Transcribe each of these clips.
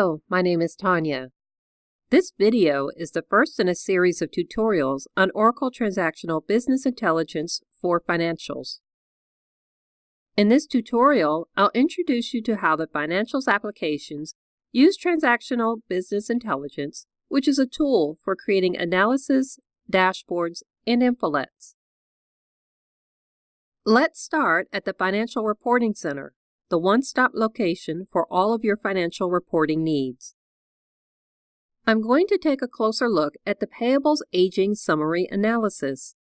Hello, my name is Tanya. This video is the first in a series of tutorials on Oracle Transactional Business Intelligence for financials. In this tutorial, I'll introduce you to how the financials applications use Transactional Business Intelligence, which is a tool for creating analysis, dashboards, and infolets. Let's start at the Financial Reporting Center, the one-stop location for all of your financial reporting needs. I'm going to take a closer look at the Payables Aging Summary Analysis.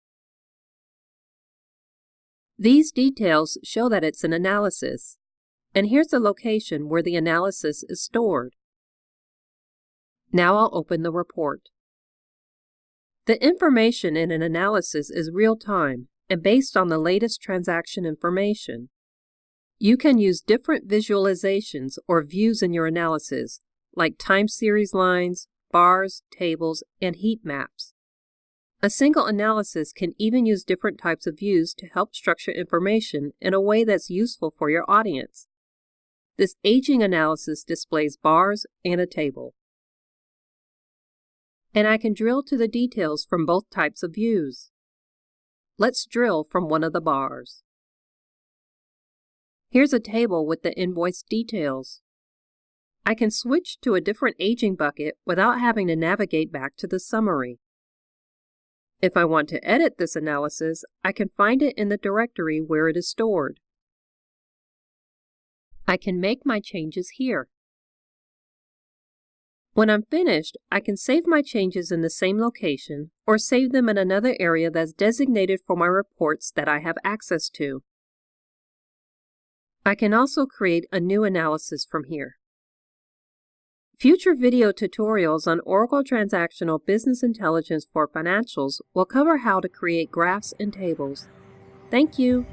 These details show that it's an analysis, and here's the location where the analysis is stored. Now I'll open the report. The information in an analysis is real-time and based on the latest transaction information. You can use different visualizations or views in your analysis, like time series lines, bars, tables, and heat maps. A single analysis can even use different types of views to help structure information in a way that's useful for your audience. This aging analysis displays bars and a table. And I can drill to the details from both types of views. Let's drill from one of the bars. Here's a table with the invoice details. I can switch to a different aging bucket without having to navigate back to the summary. If I want to edit this analysis, I can find it in the directory where it is stored. I can make my changes here. When I'm finished, I can save my changes in the same location or save them in another area that's designated for my reports that I have access to. I can also create a new analysis from here. Future video tutorials on Oracle Transactional Business Intelligence for financials will cover how to create graphs and tables. Thank you.